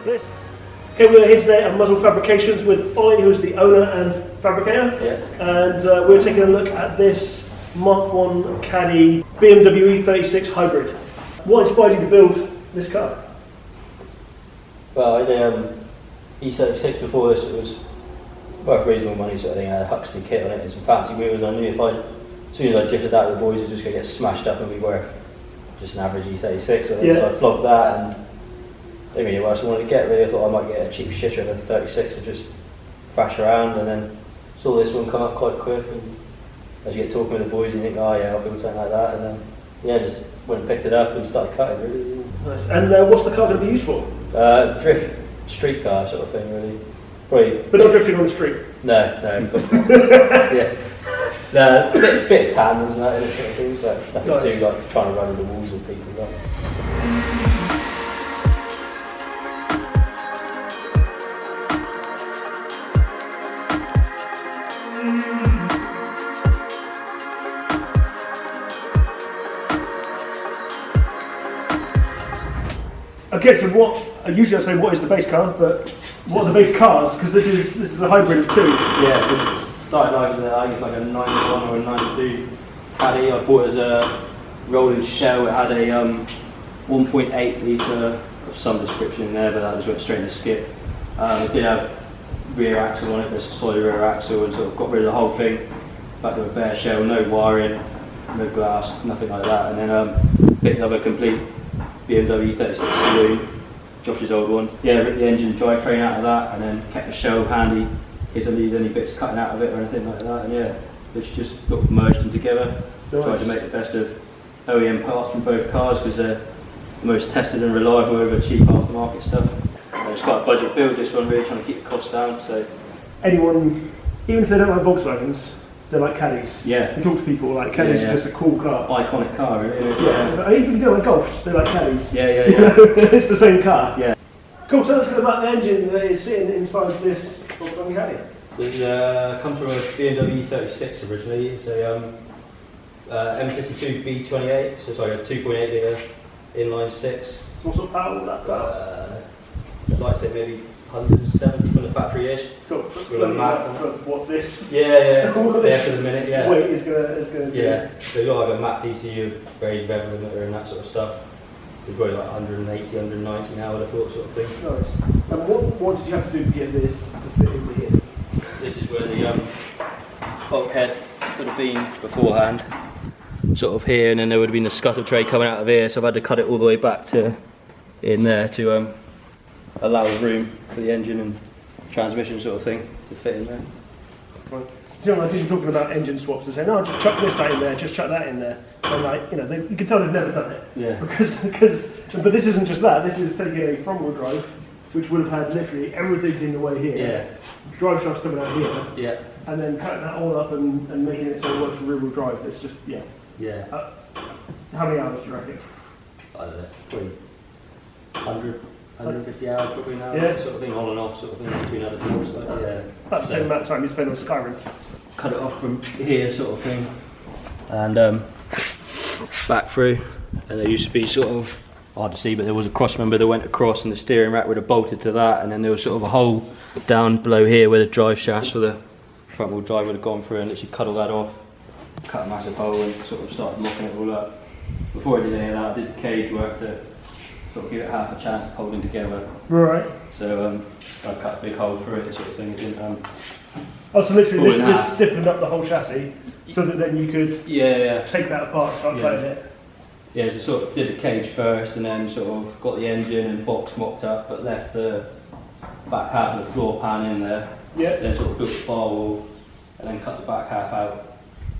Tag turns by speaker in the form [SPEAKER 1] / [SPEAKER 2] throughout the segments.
[SPEAKER 1] Yes. Okay, we're here today at Muzzel Fabrications with Ollie, who's the owner and fabricator.
[SPEAKER 2] Yeah.
[SPEAKER 1] And we're taking a look at this Mark 1 Caddy BMW E36 hybrid. What inspired you to build this car?
[SPEAKER 2] Well, I did E36 before this. It was worth reasonable money sort of thing. I had a Huxley kit on it and some fancy wheels. I knew as soon as I drifted out with the boys, it was just going to get smashed up and be worth just an average E36. So I flogged that and I didn't really know what else I wanted to get really. I thought I might get a cheap shitter of a 36 to just thrash around, and then saw this one come up quite quick. And as you get talking with the boys, you think, oh yeah, I'll build something like that. And then yeah, just went and picked it up and started cutting really.
[SPEAKER 1] Nice. And what's the car going to be used for?
[SPEAKER 2] Drift, street car sort of thing really. Probably.
[SPEAKER 1] But not drifting on the street?
[SPEAKER 2] No. Yeah. No, a bit of tandems and that sort of thing, but nothing too like trying to run into walls with people. Like.
[SPEAKER 1] Okay, so usually I say what is the base car, but what are the base cars? Because this is a hybrid of two.
[SPEAKER 2] Yeah, this started like like a 91 or a 92 Caddy. I bought it as a rolling shell. It had a 1.8 litre of some description in there, but that just went straight in the skip. It did have rear axle on it, there's a solid rear axle, and sort of got rid of the whole thing. Back to a bare shell, no wiring, no glass, nothing like that. And then picked up a complete BMW E36 saloon, Josh's old one. Yeah, ripped the engine drivetrain out of that, and then kept the shell handy in case I needed any bits cutting out of it or anything like that. And yeah, which just got merged them together. Nice. Tried to make the best of OEM parts from both cars because they're the most tested and reliable over cheap aftermarket stuff. And it's quite a budget build, this one, really trying to keep the costs down. So
[SPEAKER 1] anyone, even if they don't like Volkswagens, they like Caddies.
[SPEAKER 2] Yeah.
[SPEAKER 1] You talk to people like Caddies are just a cool car.
[SPEAKER 2] Iconic car, really.
[SPEAKER 1] Yeah. But even if you don't like Golfs, they like Caddies.
[SPEAKER 2] Yeah.
[SPEAKER 1] It's the same car.
[SPEAKER 2] Yeah.
[SPEAKER 1] Cool, so let's talk about the engine that is sitting inside this Volkswagen Caddy.
[SPEAKER 2] It comes from a BMW E36 originally. It's a M52 B28, so it's like a 2.8 litre inline 6.
[SPEAKER 1] So what sort of power will that got?
[SPEAKER 2] I'd like to say maybe 170 from the factory-ish.
[SPEAKER 1] Cool.
[SPEAKER 2] With a map.
[SPEAKER 1] What this?
[SPEAKER 2] Yeah.
[SPEAKER 1] What
[SPEAKER 2] there for the minute, yeah.
[SPEAKER 1] Weight is gonna do.
[SPEAKER 2] Yeah. So you got like a map DCU, very rev limiter and that sort of stuff. It's probably like 180, 190 now, I would have thought, sort of thing.
[SPEAKER 1] Nice. And what did you have to do to get this to fit in here?
[SPEAKER 2] This is where the bulkhead would have been beforehand. Sort of here, and then there would have been a scuttle tray coming out of here, so I've had to cut it all the way back to in there to allow room for the engine and transmission sort of thing to fit in there.
[SPEAKER 1] Right. So like people talking about engine swaps and saying, "Oh, just chuck this in there, just chuck that in there," and like you can tell they've never done it.
[SPEAKER 2] Yeah.
[SPEAKER 1] But this isn't just that. This is taking a front-wheel drive, which would have had literally everything in the way here.
[SPEAKER 2] Yeah.
[SPEAKER 1] Drive shafts coming out here.
[SPEAKER 2] Yeah.
[SPEAKER 1] And then cutting that all up and making it so it works for rear-wheel drive. It's just
[SPEAKER 2] Yeah.
[SPEAKER 1] How many hours do you reckon?
[SPEAKER 2] I don't know. Probably 150 hours probably now.
[SPEAKER 1] Yeah.
[SPEAKER 2] Sort of thing, on and off sort of thing between other jobs. Like, yeah.
[SPEAKER 1] About the same amount of time you spend on Skyrim.
[SPEAKER 2] Cut it off from here sort of thing, and back through. And there used to be sort of hard to see, but there was a cross member that went across, and the steering rack would have bolted to that, and then there was sort of a hole down below here where the drive shafts for the front wheel drive would have gone through, and literally cut all that off, cut a massive hole, and sort of started mocking it all up. Before I did any of that, I did the cage work to sort of give it half a chance of holding together.
[SPEAKER 1] Right.
[SPEAKER 2] So I cut a big hole through it, sort of thing. It didn't,
[SPEAKER 1] oh, so literally this stiffened up the whole chassis, so that then you could
[SPEAKER 2] yeah.
[SPEAKER 1] take that apart and start cutting it.
[SPEAKER 2] Yeah, so sort of did the cage first, and then sort of got the engine and box mocked up, but left the back half of the floor pan in there.
[SPEAKER 1] Yeah.
[SPEAKER 2] Then sort of built the firewall, and then cut the back half out,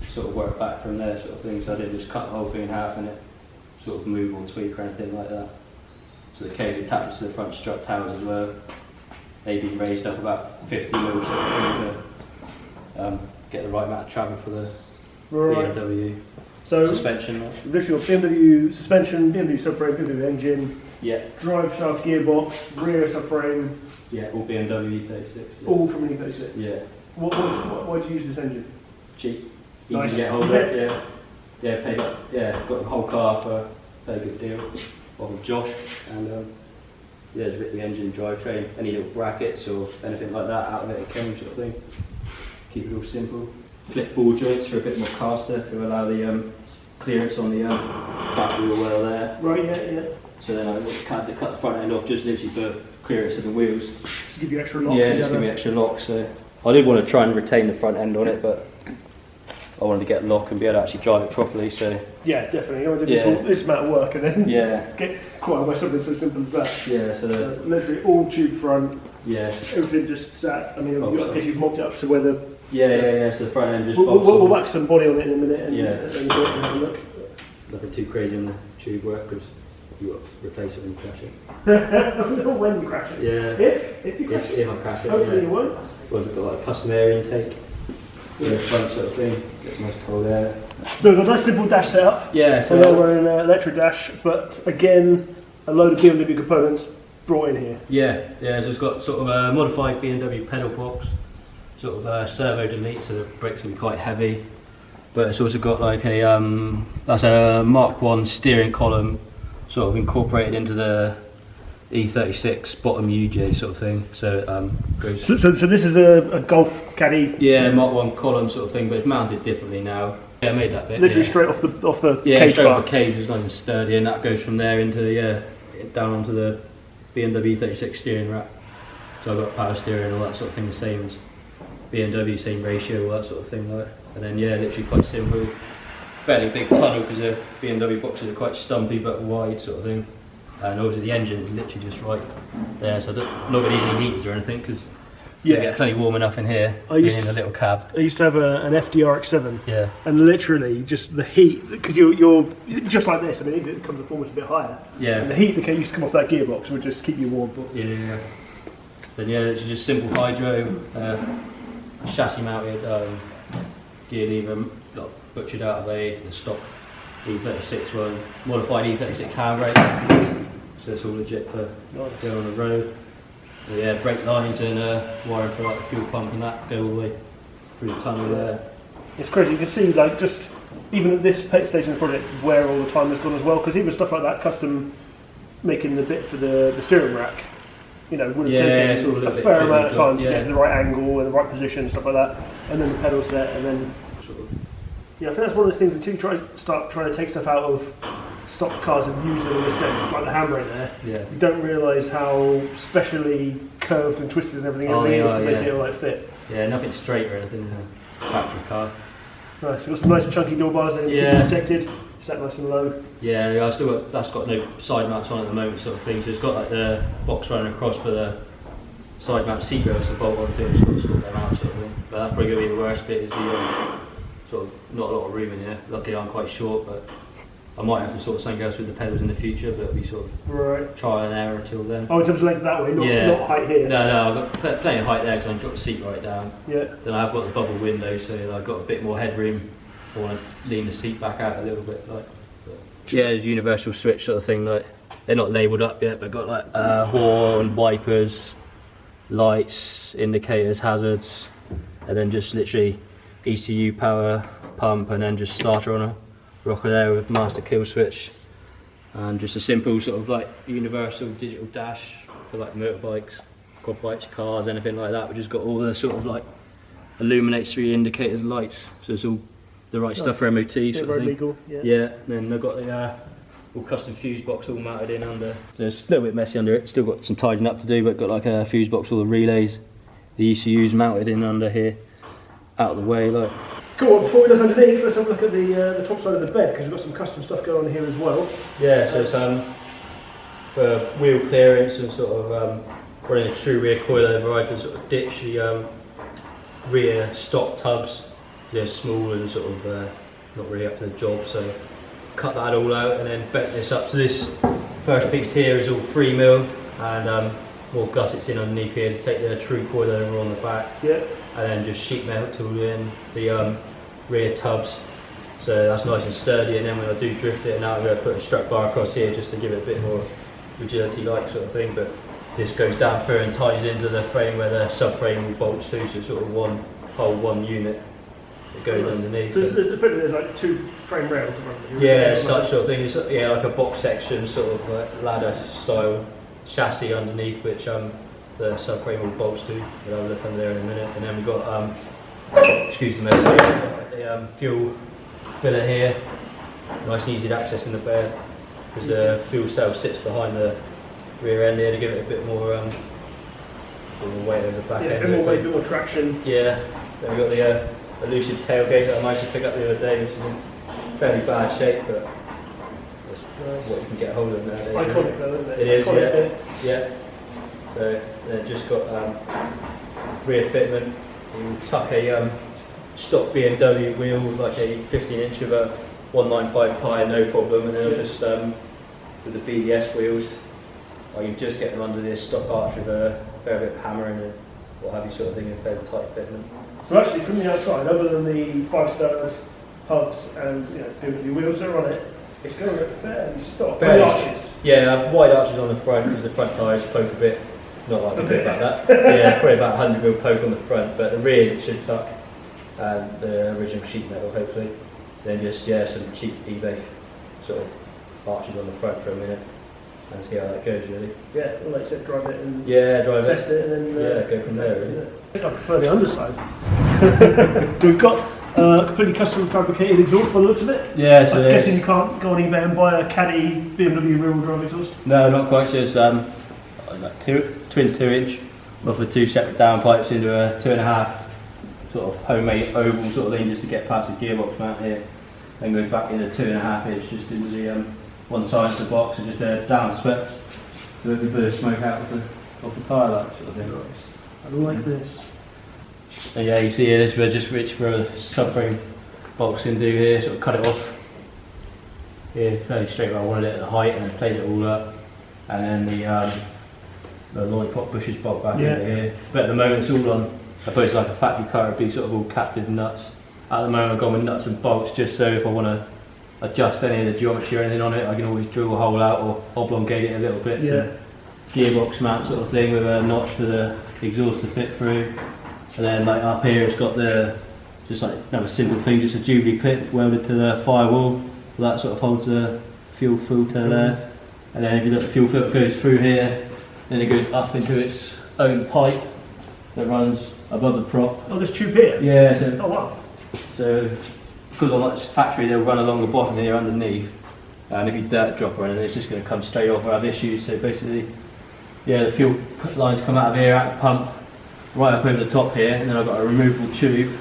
[SPEAKER 2] sort of work back from there, sort of thing. So I didn't just cut the whole thing in half and it sort of move or tweak or anything like that. So the cage attaches to the front strut towers as well. They've been raised up about 50 mil sort of thing to get the right amount of travel for the BMW.
[SPEAKER 1] So
[SPEAKER 2] suspension.
[SPEAKER 1] Literally BMW suspension, BMW subframe, BMW engine,
[SPEAKER 2] yeah.
[SPEAKER 1] Drive shaft, gearbox, rear subframe.
[SPEAKER 2] Yeah, all BMW E36. Yeah.
[SPEAKER 1] All from an E36.
[SPEAKER 2] Yeah.
[SPEAKER 1] Why did you use this engine?
[SPEAKER 2] Cheap.
[SPEAKER 1] Nice.
[SPEAKER 2] You can get hold of it. Yeah. Got the whole car for a very good deal. Well, with Josh, and yeah, just rip the engine, drivetrain, any little brackets or anything like that out of it came, sort of thing. Keep it all simple. Flip ball joints for a bit more caster to allow the clearance on the back wheel well there.
[SPEAKER 1] Right, yeah.
[SPEAKER 2] So then I cut the front end off just literally for clearance of the wheels.
[SPEAKER 1] Just to give you extra lock.
[SPEAKER 2] Yeah, just give me extra lock. So I did want to try and retain the front end on it, but I wanted to get lock and be able to actually drive it properly. So
[SPEAKER 1] yeah, definitely. I did this amount of work and then get caught by something so simple as that.
[SPEAKER 2] Yeah, so
[SPEAKER 1] literally all tube front.
[SPEAKER 2] Yeah.
[SPEAKER 1] Everything just sat. I mean, I guess you've mocked it up to where the.
[SPEAKER 2] Yeah. So the front end just.
[SPEAKER 1] We'll wax some body on it in a minute and
[SPEAKER 2] and
[SPEAKER 1] have a look.
[SPEAKER 2] Nothing too crazy on the tube work because you got to replace it when you crash it.
[SPEAKER 1] When you crash it.
[SPEAKER 2] Yeah.
[SPEAKER 1] If you crash it.
[SPEAKER 2] If I crash it.
[SPEAKER 1] Hopefully you won't.
[SPEAKER 2] Well, we've got like a custom air intake. Yeah, front sort of thing. Get some nice cold air.
[SPEAKER 1] So we've got a nice simple dash setup.
[SPEAKER 2] Yeah. So
[SPEAKER 1] we're in an electric dash, but again, a load of BMW components brought in here.
[SPEAKER 2] Yeah. So it's got sort of a modified BMW pedal box, sort of servo delete, so the brakes will be quite heavy. But it's also got like a that's a Mark 1 steering column, sort of incorporated into the E36 bottom UJ sort of thing. So goes.
[SPEAKER 1] So this is a Golf Caddy.
[SPEAKER 2] Yeah, Mark 1 column sort of thing, but it's mounted differently now. Yeah, I made that bit.
[SPEAKER 1] Literally straight off the
[SPEAKER 2] yeah,
[SPEAKER 1] cage
[SPEAKER 2] straight
[SPEAKER 1] bar.
[SPEAKER 2] off the cage. It's nice and sturdy, and that goes from there into down onto the BMW E36 steering rack. So I've got power steering, all that sort of thing, the same as BMW, same ratio, all that sort of thing. Like. And then literally quite simple, fairly big tunnel because the BMW boxes are quite stumpy but wide sort of thing. And obviously the engine is literally just right there, so I'm not going to need any heaters or anything because you get plenty warm enough in here, in a little cab.
[SPEAKER 1] I used to have an FDRX7,
[SPEAKER 2] yeah,
[SPEAKER 1] and literally just the heat, because you're just like this, I mean it comes up almost a bit higher, and the heat that used to come off that gearbox would just keep you warm.
[SPEAKER 2] Yeah. Then it's just simple hydro, chassis mounted gear lever, butchered out of the stock E36 one, modified E36 handbrake, so it's all legit for going on the road. Yeah, brake lines and wiring for like the fuel pump and that go all the way through the tunnel there.
[SPEAKER 1] It's crazy, you can see like just even at this stage in the project where all the time has gone as well, because even stuff like that, custom making the bit for the steering rack, would have taken a fair amount of time to get to the right angle and the right position and stuff like that, and then the pedal set, and then sort of, I think that's one of those things until you start trying to take stuff out of stock cars and use them in a sense, like the handbrake there, you don't realise how specially curved and twisted and everything is to make it all fit.
[SPEAKER 2] Yeah, nothing straight or anything in a factory car.
[SPEAKER 1] Nice, we've got some nice chunky door bars and keep it protected, set nice and low.
[SPEAKER 2] Yeah, I've still got, that's got no side mounts on at the moment sort of thing, so it's got like the box running across for the side mount seat rails to bolt onto, it's got to sort them out sort of thing. But that's probably going to be the worst bit, is the sort of not a lot of room in here. Luckily I'm quite short, but I might have to sort something else with the pedals in the future, but it'll be sort of trial and error until then.
[SPEAKER 1] Oh, in terms of length that way, not height here?
[SPEAKER 2] No, I've got plenty of height there because I've dropped the seat right down.
[SPEAKER 1] Yeah.
[SPEAKER 2] Then I've got the bubble window, so I've got a bit more headroom. I want to lean the seat back out a little bit. Yeah, there's universal switch sort of thing. Like, they're not labelled up yet, but got like horn, wipers, lights, indicators, hazards, and then just literally ECU power, pump, and then just starter on a rocker there with master kill switch, and just a simple sort of like universal digital dash for like motorbikes, quad bikes, cars, anything like that, which has got all the sort of like illuminates through indicators, lights, so it's all the right stuff for MOT sort of thing.
[SPEAKER 1] Legal,
[SPEAKER 2] and then I've got the all custom fuse box all mounted in under. So it's a little bit messy under it, still got some tidying up to do, but got like a fuse box, all the relays, the ECUs mounted in under here, out of the way like.
[SPEAKER 1] Cool, before we look underneath, let's have a look at the top side of the bed, because we've got some custom stuff going on here as well. Yeah,
[SPEAKER 2] so it's for wheel clearance and sort of running a true rear coilover, I had to sort of ditch the rear stock tubs. They're small and sort of not really up to the job, so cut that all out and then bent this up. So this first piece here is all 3mm and more gussets in underneath here to take the true coilover on the back.
[SPEAKER 1] Yeah.
[SPEAKER 2] And then just sheet metal tool in the rear tubs, so that's nice and sturdy. And then when I do drift it, now I'm going to put a strut bar across here just to give it a bit more rigidity-like sort of thing. But this goes down through and ties into the frame where the subframe will bolts to, so it's sort of one whole unit that goes underneath.
[SPEAKER 1] So there's like two frame rails around here.
[SPEAKER 2] Yeah, such sort of thing. It's like a box section, sort of like ladder style chassis underneath, which the subframe all bolts to. We'll have a look under there in a minute. And then we've got, excuse the mess, the fuel filler here. Nice and easy to access in the bed, because the fuel cell sits behind the rear end here to give it a bit more weight over the back end.
[SPEAKER 1] A bit more weight, a bit more traction.
[SPEAKER 2] Yeah. Then we've got the elusive tailgate that I managed to pick up the other day, which is in fairly bad shape, but that's what you can get hold of nowadays.
[SPEAKER 1] It's iconic though, isn't it?
[SPEAKER 2] It is,
[SPEAKER 1] iconic,
[SPEAKER 2] yeah. So then just got rear fitment. You can tuck a stock BMW wheel, like a 15-inch with a 195 tyre, no problem, and then I'll just with the BDS wheels, I can just get them under this stock arch with a fair bit of hammering and what have you, sort of thing, in fairly tight fitment.
[SPEAKER 1] So actually, from the outside, other than the 5-stars, hubs, and BMW wheels that are on it, it's going to look fairly stock. Fairly arches.
[SPEAKER 2] Yeah, wide arches on the front because the front tyres poke a bit. Not like a bit about that. Yeah, probably about 100mm poke on the front, but the rears it should tuck, and the original sheet metal hopefully. Then just some cheap eBay sort of arches on the front for a minute and see how that goes really.
[SPEAKER 1] Yeah, well, like I said, drive it and
[SPEAKER 2] drive
[SPEAKER 1] test it and then
[SPEAKER 2] go from there really.
[SPEAKER 1] I prefer the underside. We've got completely custom fabricated exhaust by the looks of it.
[SPEAKER 2] Yeah, so
[SPEAKER 1] I'm guessing you can't go on eBay and buy a Caddy BMW rear-wheel drive exhaust.
[SPEAKER 2] No, not quite. So it's like twin 2-inch off the 2 separate downpipes into a 2.5 sort of homemade oval sort of thing, just to get past the gearbox mount here. Then goes back into 2.5-inch just into the one side of the box and just a downswept so that we blow smoke out of the tyre light sort of thing.
[SPEAKER 1] I like this.
[SPEAKER 2] And yeah, you see here, this we're just rich for a subframe box in do here, sort of cut it off here fairly straight where I wanted it at the height, and then played it all up, and then the lollipop bushes bolt back into here. But at the moment it's all on, I suppose like a factory car would be sort of all captive nuts. At the moment I've gone with nuts and bolts, just so if I want to adjust any of the geometry or anything on it, I can always drill a hole out or oblongate it a little bit.
[SPEAKER 1] Yeah.
[SPEAKER 2] Gearbox mount sort of thing with a notch for the exhaust to fit through. And then like up here it's got just like another simple thing, just a Jubilee clip welded to the firewall. So that sort of holds the fuel filter there. And then if you look, the fuel filter goes through here, then it goes up into its own pipe that runs above the prop.
[SPEAKER 1] Oh, this tube here?
[SPEAKER 2] Yeah. So,
[SPEAKER 1] oh wow.
[SPEAKER 2] So because on that factory they'll run along the bottom here underneath, and if you dirt drop or anything it's just going to come straight off or have issues. So basically, the fuel lines come out of here, out the pump, right up over the top here, and then I've got a removable tube,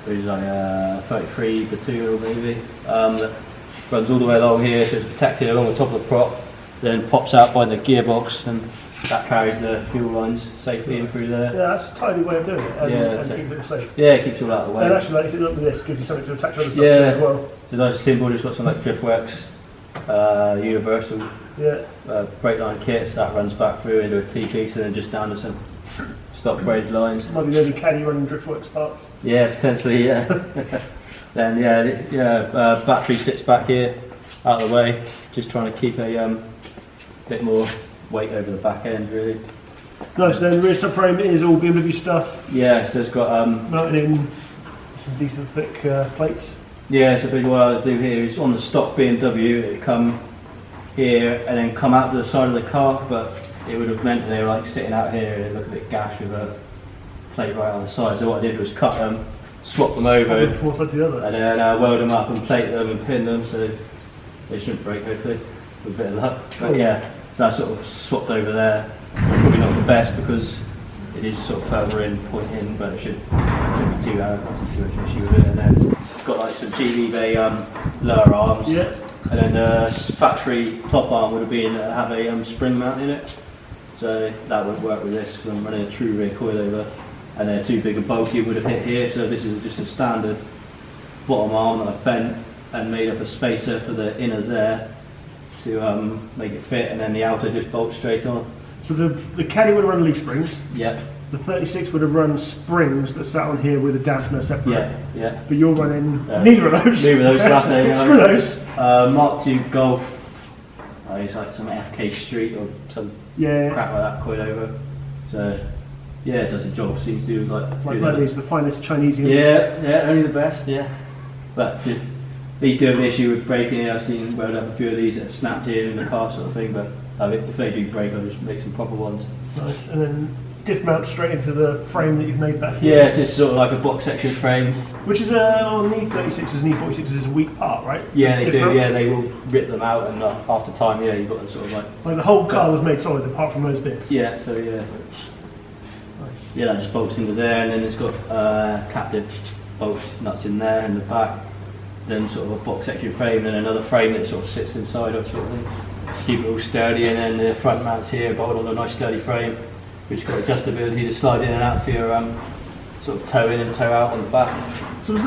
[SPEAKER 2] which is like a 33 batuta maybe, that runs all the way along here, so it's protected along the top of the prop, then pops out by the gearbox, and that carries the fuel lines safely in through there.
[SPEAKER 1] Yeah, that's a tidy way of doing it, and keeping it safe.
[SPEAKER 2] Yeah, it keeps it all out of the way.
[SPEAKER 1] And actually, like, look at this, gives you something to attach other stuff to as well.
[SPEAKER 2] So nice and simple, just got some like Driftworks universal brake line kits that runs back through into a T-piece and then just down to some stock braid lines.
[SPEAKER 1] Might be the only Caddy running Driftworks parts.
[SPEAKER 2] Yeah, potentially, yeah. Then battery sits back here, out of the way, just trying to keep a bit more weight over the back end really.
[SPEAKER 1] Nice, then the rear subframe is all BMW stuff.
[SPEAKER 2] Yeah, so it's got
[SPEAKER 1] mounted in some decent thick plates.
[SPEAKER 2] Yeah, so basically what I do here is on the stock BMW, it come here and then come out to the side of the car, but it would have meant they were like sitting out here and it looked a bit gash with a plate right on the side. So what I did was cut them, swap them over,
[SPEAKER 1] from one side to the other,
[SPEAKER 2] and then weld them up and plate them and pin them so they shouldn't break hopefully, with a bit of luck. But so I sort of swapped over there. Probably not the best because it is sort of further in, point in, but it shouldn't be too bad. That's too much issue with it. And then it's got like some GV lower arms.
[SPEAKER 1] Yeah.
[SPEAKER 2] And then the factory top arm would have been have a spring mount in it. So that wouldn't work with this because I'm running a true rear coilover. And they're too big and bulky, would have hit here. So this is just a standard bottom arm that I've bent and made up a spacer for the inner there to make it fit, and then the outer just bolts straight on.
[SPEAKER 1] So the Caddy would have run leaf springs.
[SPEAKER 2] Yeah.
[SPEAKER 1] The 36 would have run springs that sat on here with a dampener separate.
[SPEAKER 2] Yeah.
[SPEAKER 1] But you're running neither of those.
[SPEAKER 2] Neither of those. That's a
[SPEAKER 1] screw those.
[SPEAKER 2] Mark II Golf. It's like some FK Street or some crap like that coilover. So it does the job. Seems to like
[SPEAKER 1] these the finest Chinese.
[SPEAKER 2] Yeah, only the best. Yeah, but just these do have an issue with braking. I've seen weld up a few of these that have snapped in the car sort of thing, but If they do break, I'll just make some proper ones.
[SPEAKER 1] Nice. And then diff mount straight into the frame that you've made back here.
[SPEAKER 2] Yes, it's sort of like a box section frame.
[SPEAKER 1] Which is on E36s and E46s is a weak part, right?
[SPEAKER 2] Yeah, they
[SPEAKER 1] diff
[SPEAKER 2] do.
[SPEAKER 1] mounts?
[SPEAKER 2] Yeah, they will rip them out, and after time, yeah, you've got to sort of
[SPEAKER 1] like the whole car was made solid apart from those bits.
[SPEAKER 2] Yeah, so yeah.
[SPEAKER 1] Nice.
[SPEAKER 2] Yeah, that just bolts into there, and then it's got captive bolts nuts in there in the back. Then sort of a box section frame, and another frame that sort of sits inside of sort of thing. Keep it all sturdy, and then the front mounts here bolted on a nice sturdy frame, which got adjustability to slide in and out for your sort of toe in and toe out on the back.
[SPEAKER 1] So was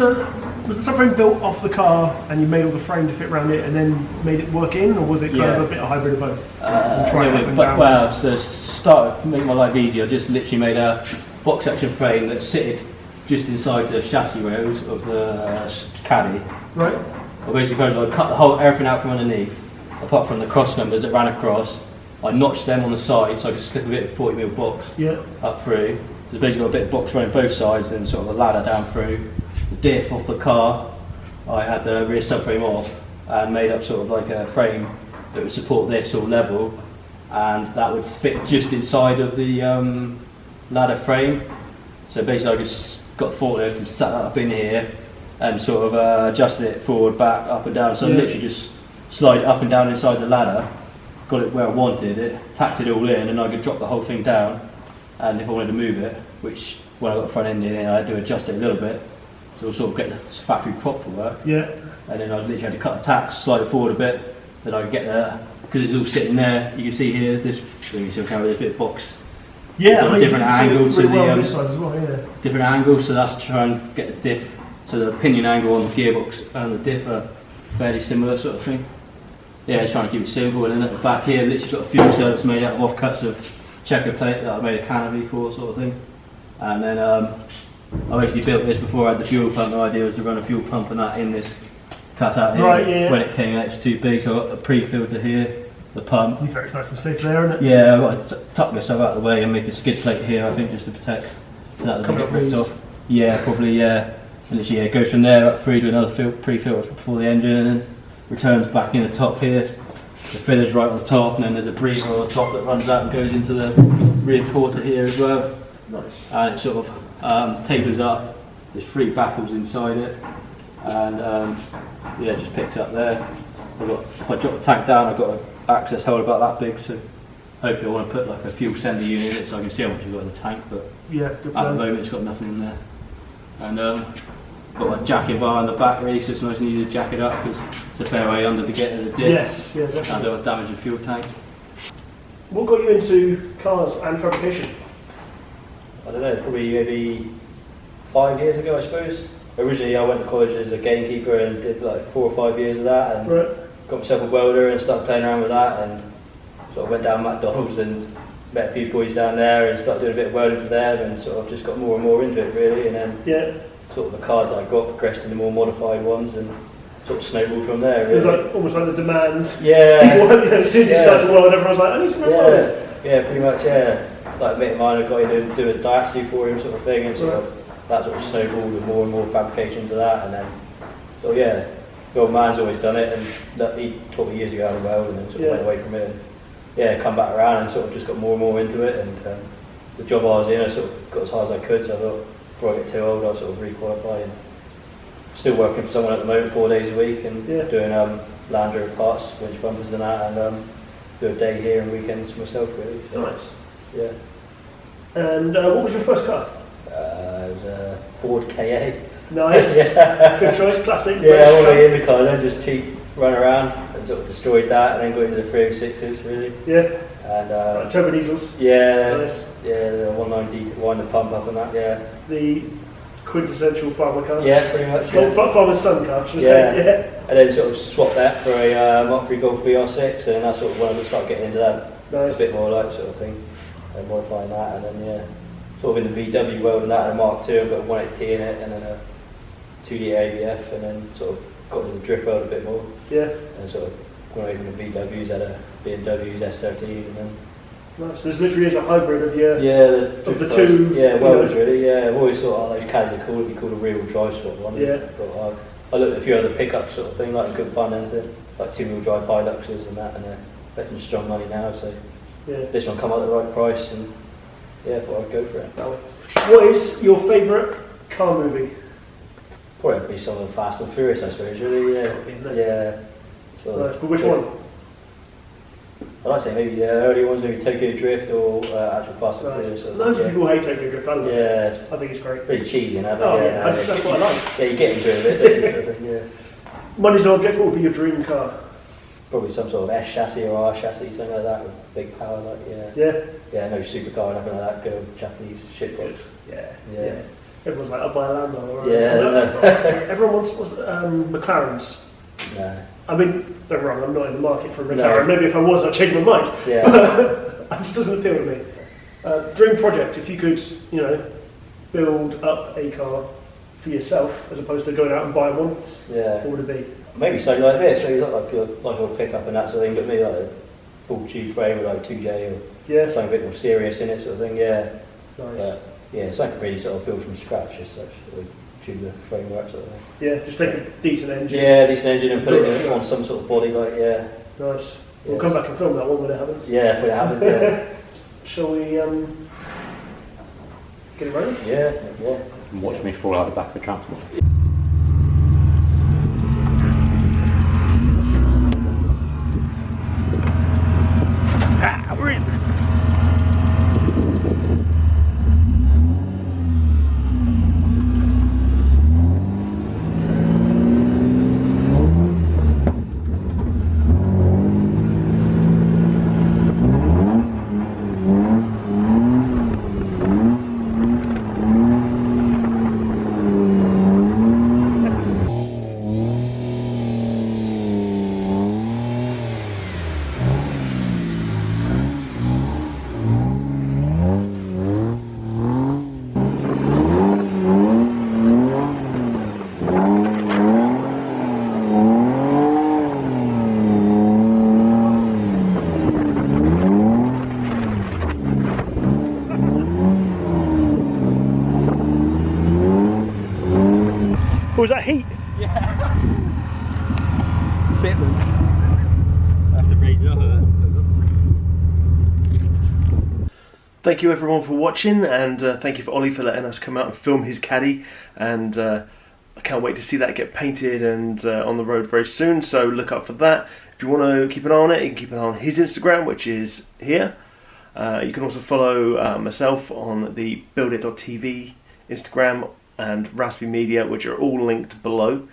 [SPEAKER 1] the subframe built off the car, and you made all the frame to fit around it, and then made it work in, or was it kind of a bit of hybrid of both?
[SPEAKER 2] Well, so to make my life easier, I just literally made a box section frame that sitted just inside the chassis rails of the Caddy.
[SPEAKER 1] Right.
[SPEAKER 2] I basically I cut everything out from underneath, apart from the cross members that ran across. I notched them on the side so I could slip a bit of 40mm box up through. There's basically got a bit of box running both sides and sort of a ladder down through. The diff off the car, I had the rear subframe off and made up sort of like a frame that would support this all level, and that would fit just inside of the ladder frame. So basically I just got a forklift and sat that up in here and sort of adjusted it forward, back, up and down. So I literally just slide it up and down inside the ladder, got it where I wanted it, tacked it all in, and I could drop the whole thing down. And if I wanted to move it, which when I got the front end in, I had to adjust it a little bit, so I'll sort of get the factory prop to work. Yeah. And then I literally had to cut the tacks, slide it forward a bit, then I could get there, because it's all sitting there. You can see here, this bit of box.
[SPEAKER 1] Yeah,
[SPEAKER 2] so different angle to the
[SPEAKER 1] this side as well,
[SPEAKER 2] different angle, so that's to try and get the diff. So the pinion angle on the gearbox and the diff are fairly similar sort of thing. Yeah, it's trying to keep it simple. And then at the back here, literally got a fuel cell that's made out of offcuts of checker plate that I made a canopy for, sort of thing. And then I basically built this before I had the fuel pump. The idea was to run a fuel pump and that in this cutout here.
[SPEAKER 1] Right, yeah.
[SPEAKER 2] When it came out, it was too big, so I got a pre-filter here, the pump.
[SPEAKER 1] Very nice and safe there, isn't it?
[SPEAKER 2] Yeah, I've got to tuck myself out of the way and make a skid plate here, I think, just to protect. So that doesn't get ripped off. Yeah, probably, yeah. And literally, it goes from there up through to another pre-filter before the engine, and then returns back in the top here. The filler's right on the top, and then there's a breather on the top that runs out and goes into the rear quarter here as well. Nice. And it sort of tapers up. There's 3 baffles inside it, and yeah, it just picks up there. If I drop the tank down, I've got an access hole about that big, so hopefully I want to put like a fuel sender unit in it so I can see how much you've got in the tank, but at the moment it's got nothing in there. And got my jacking bar on the back really, so it's nice and easy to jack it up because it's a fair way under to get to the diff.
[SPEAKER 1] Yes, yeah, definitely.
[SPEAKER 2] And I don't want to damage the fuel tank.
[SPEAKER 1] What got you into cars and fabrication?
[SPEAKER 2] I don't know, probably maybe 5 years ago I suppose. Originally I went to college as a gamekeeper and did like 4 or 5 years of that, and got myself a welder and started playing around with that, and sort of went down McDonald's and met a few boys down there and started doing a bit of welding for them, and sort of just got more and more into it really, and then sort of the cars that I got progressed into more modified ones and sort of snowballed from there really.
[SPEAKER 1] So it's like, almost like the demands.
[SPEAKER 2] Yeah.
[SPEAKER 1] People, as soon as you start to weld, everyone's like, I need some welding.
[SPEAKER 2] Yeah, pretty much, yeah. Like a mate of mine, I got into doing a diatsu for him sort of thing, and sort of that sort of snowballed with more and more fabrication to that, and then so yeah, the old man's always done it, and he taught me years ago how to weld, and then sort of went away from it, and come back around and sort of just got more and more into it, and the job I was in, I sort of got as high as I could, so I thought before I get too old I'll sort of re-qualify, and still working for someone at the moment 4 days a week, and doing Land Rover parts, winch bumpers and that, and do a day here and weekends myself really. So,
[SPEAKER 1] nice.
[SPEAKER 2] Yeah.
[SPEAKER 1] And what was your first car?
[SPEAKER 2] It was a Ford KA.
[SPEAKER 1] Nice. Good choice, classic.
[SPEAKER 2] Yeah, all the in the car then, just cheap, run around, and sort of destroyed that, and then got into the 306s really. Yeah. And
[SPEAKER 1] turbo diesels.
[SPEAKER 2] Yeah. Nice. Yeah, the 19D to wind the pump up and that. Yeah.
[SPEAKER 1] The quintessential farmer car.
[SPEAKER 2] Yeah, pretty much.
[SPEAKER 1] Farmer's son car, should I say? Yeah.
[SPEAKER 2] And then sort of swapped that for a Mark III Golf VR6, and that's sort of when I started getting into that a bit more like sort of thing, and modifying that, and then sort of in the VW world and that, and a Mark II, I've got a 180T in it, and then a 2D ABF, and then sort of got into the drift world a bit more. Yeah. And sort of went away from the VWs, had a BMW's S13, and then.
[SPEAKER 1] Nice. So this literally is a hybrid of your of the two.
[SPEAKER 2] Yeah, welders really. Yeah, I've always thought those Caddies are cool. It'd be called a rear-wheel drive sort of one. Yeah. But I looked at a few other pickups sort of thing, like I couldn't find anything, like 2-wheel drive Hiluxes and that, and expecting strong money now, so
[SPEAKER 1] Yeah.
[SPEAKER 2] this one come at the right price, and yeah, I thought I'd go for it.
[SPEAKER 1] What is your favourite car movie?
[SPEAKER 2] Probably have to be some of the Fast and Furious, I suppose, really.
[SPEAKER 1] It's
[SPEAKER 2] Yeah.
[SPEAKER 1] gotta be, isn't it?
[SPEAKER 2] Yeah. So,
[SPEAKER 1] Nice. But which one?
[SPEAKER 2] I'd like to say maybe the early ones, maybe Tokyo Drift or actual Fast and
[SPEAKER 1] Nice.
[SPEAKER 2] Furious.
[SPEAKER 1] Loads of people hate Tokyo Drift. I love it.
[SPEAKER 2] Yeah,
[SPEAKER 1] I think it's great.
[SPEAKER 2] pretty cheesy now.
[SPEAKER 1] Oh yeah, that's what I like.
[SPEAKER 2] Yeah, you get into it a bit, don't you, sort of thing, yeah.
[SPEAKER 1] Money's no object. What would be your dream car?
[SPEAKER 2] Probably some sort of S chassis or R chassis, something like that, with big power, like, yeah.
[SPEAKER 1] Yeah.
[SPEAKER 2] Yeah, no supercar or nothing like that, good old Japanese shit box.
[SPEAKER 1] Yeah.
[SPEAKER 2] Yeah.
[SPEAKER 1] Everyone's like, I'll buy a Lambo. Or
[SPEAKER 2] Yeah.
[SPEAKER 1] Everyone wants McLarens.
[SPEAKER 2] No.
[SPEAKER 1] I mean, don't get me wrong, I'm not in the market for a
[SPEAKER 2] No.
[SPEAKER 1] McLaren. Maybe if I was, I'd change my mind.
[SPEAKER 2] Yeah.
[SPEAKER 1] But it just doesn't appeal to me. Dream project, if you could, build up a car for yourself as opposed to going out and buying one,
[SPEAKER 2] Yeah.
[SPEAKER 1] what would it be?
[SPEAKER 2] Maybe something like this, so you look like a pickup and that sort of thing, but maybe like a full tube frame with like 2J or
[SPEAKER 1] Yeah.
[SPEAKER 2] something a bit more serious in it, sort of thing, yeah.
[SPEAKER 1] Nice.
[SPEAKER 2] But, yeah, something really sort of build from scratch as such, sort of tubular framework sort of thing.
[SPEAKER 1] Yeah, just take a decent engine.
[SPEAKER 2] Yeah, decent engine and put it on some sort of body, like, yeah.
[SPEAKER 1] Nice. We'll
[SPEAKER 2] Yes.
[SPEAKER 1] come back and film that one when it happens.
[SPEAKER 2] Yeah, when it happens, yeah.
[SPEAKER 1] Shall we get it running?
[SPEAKER 2] Yeah, yeah.
[SPEAKER 3] And watch me fall out the back of the transport.
[SPEAKER 1] Ah, we're in. Was that heat?
[SPEAKER 2] Bit I have to raise it up a bit.
[SPEAKER 1] Thank you everyone for watching, and thank you for Ollie for letting us come out and film his Caddy, and I can't wait to see that get painted and on the road very soon, so look out for that. If you want to keep an eye on it, you can keep an eye on his Instagram, which is here. You can also follow myself on the buildit.tv Instagram and Raspy Media, which are all linked below.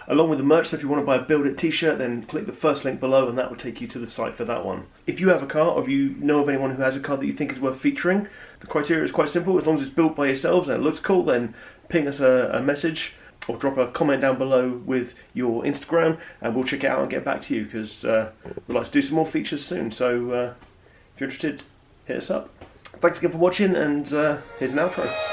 [SPEAKER 1] Along with the merch, so if you want to buy a Build It t-shirt, then click the first link below and that will take you to the site for that one. If you have a car, or if you know of anyone who has a car that you think is worth featuring, the criteria is quite simple. As long as it's built by yourselves and it looks cool, then ping us a message or drop a comment down below with your Instagram and we'll check it out and get back to you, because we'd like to do some more features soon. So if you're interested, hit us up. Thanks again for watching, and here's an outro.